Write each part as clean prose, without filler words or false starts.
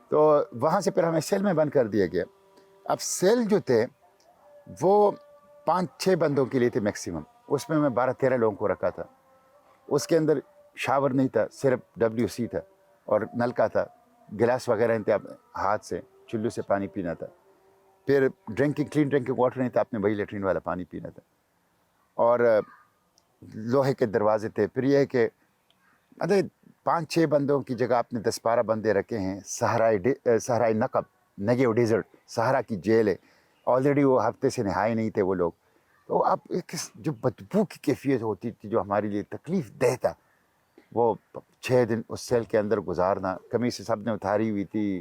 تو وہاں سے پھر ہمیں سیل میں بند کر دیا گیا. اب سیل جو تھے وہ 5-6 بندوں کے لیے تھے میکسیمم. اس میں 12-13 لوگوں کو رکھا تھا. اس کے اندر شاور نہیں تھا, صرف WC تھا اور نل کا تھا. گلاس وغیرہ نہیں تھے, ہاتھ سے چلو سے پانی پینا تھا. پھر کلین ڈرنکنگ واٹر نہیں تھا, آپ نے وہی لیٹرین والا پانی پینا تھا. اور لوہے کے دروازے تھے. پھر یہ ہے کہ 5-6 بندوں کی جگہ آپ نے 10-12 بندے رکھے ہیں. صحرائے نقب, نیگیو ڈیزرٹ, صحرا کی جیل ہے. آلریڈی وہ ہفتے سے نہائے نہیں تھے وہ لوگ. تو اب جو بدبو کی کیفیت ہوتی تھی جو ہمارے لیے تکلیف دہ تھا, وہ 6 دن اس سیل کے اندر گزارنا. قمیص سب نے اتاری ہوئی تھی,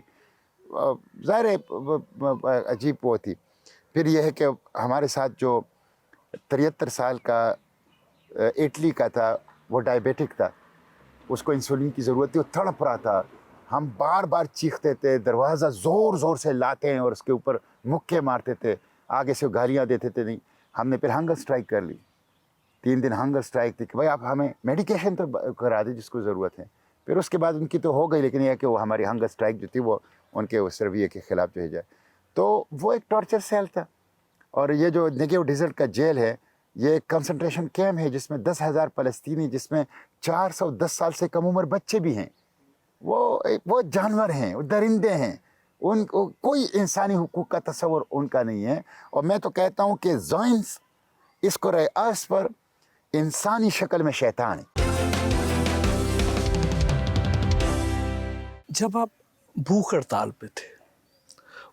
ظاہر ہے عجیب وہ تھی. پھر یہ ہے کہ ہمارے ساتھ جو 73 سال کا اٹلی کا تھا, وہ ڈائبیٹک تھا, اس کو انسولین کی ضرورت تھی, وہ تڑپ رہا تھا. ہم بار بار چیختے تھے, دروازہ زور زور سے لاتے ہیں اور اس کے اوپر مکے مارتے تھے, آگے سے گالیاں دیتے تھے. نہیں, ہم نے پھر ہنگر سٹرائک کر لی. 3 دن ہنگر سٹرائک تھی کہ بھائی آپ ہمیں میڈیکیشن تو کرا دیں جس کو ضرورت ہے. پھر اس کے بعد ان کی تو ہو گئی, لیکن یہ کہ وہ ہماری ہنگر سٹرائک جو تھی وہ ان کے اس رویے کے خلاف جو ہے جائے. تو وہ ایک ٹارچر سیل تھا. اور یہ جو نیگیو ڈیزرٹ کا جیل ہے, یہ ایک کنسنٹریشن کیمپ ہے جس میں 10,000 فلسطینی, جس میں 410 سال سے کم عمر بچے بھی ہیں. وہ جانور ہیں, وہ درندے ہیں, ان کو کوئی انسانی حقوق کا تصور ان کا نہیں ہے. اور میں تو کہتا ہوں کہ زائنس اس کو رہے ارض پر انسانی شکل میں شیطان ہے. جب آپ بھوک ہڑتال پہ تھے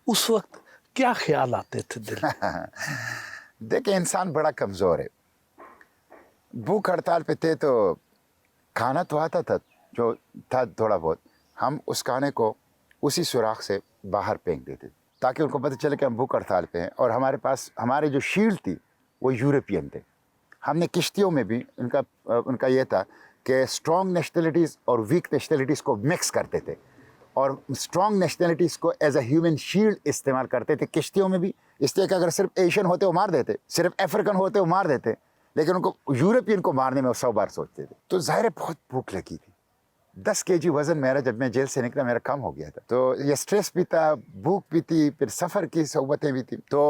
اس وقت کیا خیال آتے تھے دل میں؟ دیکھیں, انسان بڑا کمزور ہے. بھوک ہڑتال پہ تھے تو کھانا تو آتا تھا, جو تھا تھوڑا بہت, ہم اس کھانے کو اسی سوراخ سے باہر پھینک دیتے تاکہ ان کو پتہ چلے کہ ہم بھوک ہڑتال پہ ہیں. اور ہمارے پاس ہمارے جو شیلڈ تھی وہ یورپین تھے. ہم نے کشتیوں میں بھی ان کا یہ تھا کہ اسٹرانگ نیشنلٹیز اور ویک نیشنلٹیز کو مکس کرتے تھے, اور اسٹرانگ نیشنلٹیز کو ایز اے ہیومن شیلڈ استعمال کرتے تھے کشتیوں میں بھی. اس لیے کہ اگر صرف ایشین ہوتے وہ مار دیتے, صرف افریقن ہوتے وہ مار دیتے, لیکن ان کو یورپین کو مارنے میں وہ 100 بار سوچتے تھے. تو ظاہر بہت بھوک لگی تھی. 10 kg وزن میرا جب میں جیل سے نکلا میرا کم ہو گیا تھا. تو یہ سٹریس بھی تھا, بھوک بھی تھی, پھر سفر کی صعوبتیں بھی تھیں. تو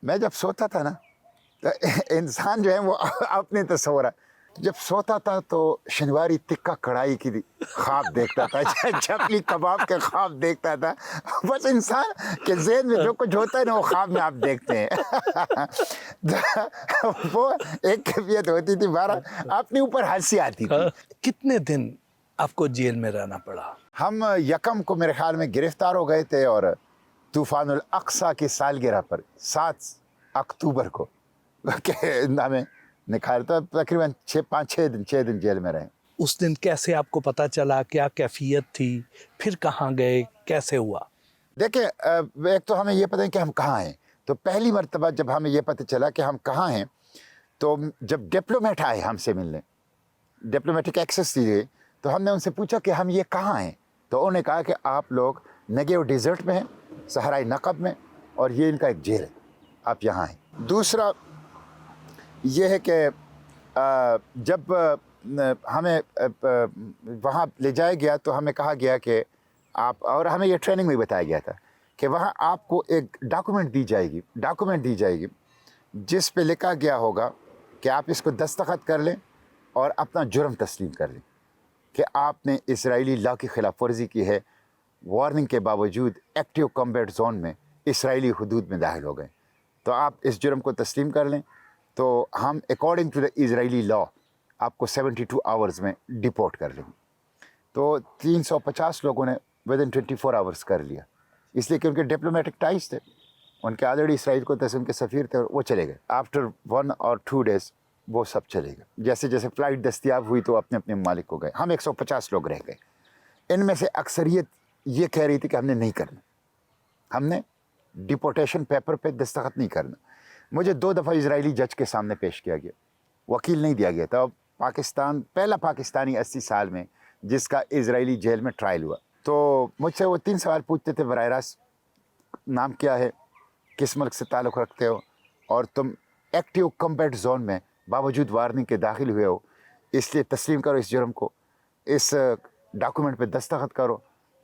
میں جب سوتا تھا نا, تو انسان جو ہے وہ اپنے تصور, جب سوتا تھا تو شنواری تکہ کڑھائی کی خواب دیکھتا تھا, چپلی کباب کے خواب دیکھتا تھا. بس انسان کے ذہن میں جو کچھ ہوتا ہے نا وہ خواب میں آپ دیکھتے ہیں. وہ ایک کیفیت ہوتی تھی, بارہ اپنے اوپر ہنسی آتی تھی. کتنے دن آپ کو جیل میں رہنا پڑا؟ ہم 1 کو میرے خیال میں گرفتار ہو گئے تھے, اور طوفان الاقصی کی سالگرہ پر 7 اکتوبر کو ہمیں نکالا تھا. تقریباً 6 دن جیل میں رہے. اس دن کیسے آپ کو پتا چلا, کیا کیفیت تھی, پھر کہاں گئے, کیسے ہوا؟ دیکھیں, ایک تو ہمیں یہ پتہ ہے کہ ہم کہاں ہیں. تو پہلی مرتبہ جب ہمیں یہ پتہ چلا کہ ہم کہاں ہیں, تو جب ڈپلومیٹ آئے ہم سے ملنے, ڈپلومیٹک ایکسیس دیے, تو ہم نے ان سے پوچھا کہ ہم یہ کہاں ہیں. تو انہوں نے کہا کہ آپ لوگ نیگیو ڈیزرٹ میں ہیں, صحرائے نقب میں, اور یہ ان کا ایک جیل ہے, آپ یہاں ہیں. دوسرا یہ ہے کہ جب ہمیں وہاں لے جایا گیا تو ہمیں کہا گیا کہ آپ, اور ہمیں یہ ٹریننگ میں بتایا گیا تھا کہ وہاں آپ کو ایک ڈاکومنٹ دی جائے گی جس پہ لکھا گیا ہوگا کہ آپ اس کو دستخط کر لیں اور اپنا جرم تسلیم کر لیں کہ آپ نے اسرائیلی لا کی خلاف ورزی کی ہے, وارننگ کے باوجود ایکٹیو کمبیٹ زون میں اسرائیلی حدود میں داخل ہو گئے, تو آپ اس جرم کو تسلیم کر لیں. تو ہم اکارڈنگ ٹو دا اسرائیلی لا آپ کو 72 آورز میں ڈپورٹ کر لیں گے. تو 350 لوگوں نے ودن 24 آورز کر لیا, اس لیے کہ ان کے ڈپلومیٹک ٹائز تھے, ان کے آلریڈی اسرائیل کو ان کے سفیر تھے, وہ چلے گئے. آفٹر 1 اور 2 days وہ سب چلے گئے. جیسے جیسے فلائٹ دستیاب ہوئی تو اپنے اپنے ممالک کو گئے. ہم 150 لوگ رہ گئے. ان میں سے اکثریت یہ کہہ رہی تھی کہ ہم نے نہیں کرنا, ہم نے ڈپورٹیشن پیپر پہ دستخط نہیں کرنا. مجھے 2 دفعہ اسرائیلی جج کے سامنے پیش کیا گیا, وکیل نہیں دیا گیا تھا. پاکستان پہلا پاکستانی 80 سال میں جس کا اسرائیلی جیل میں ٹرائل ہوا. تو مجھ سے وہ 3 سوال پوچھتے تھے براہ راست, نام کیا ہے, کس ملک سے تعلق رکھتے ہو, اور تم ایکٹیو کمبیٹ زون میں باوجود وارننگ کے داخل ہوئے ہو, اس لیے تسلیم کرو اس جرم کو, اس ڈاکومنٹ پہ دستخط کرو,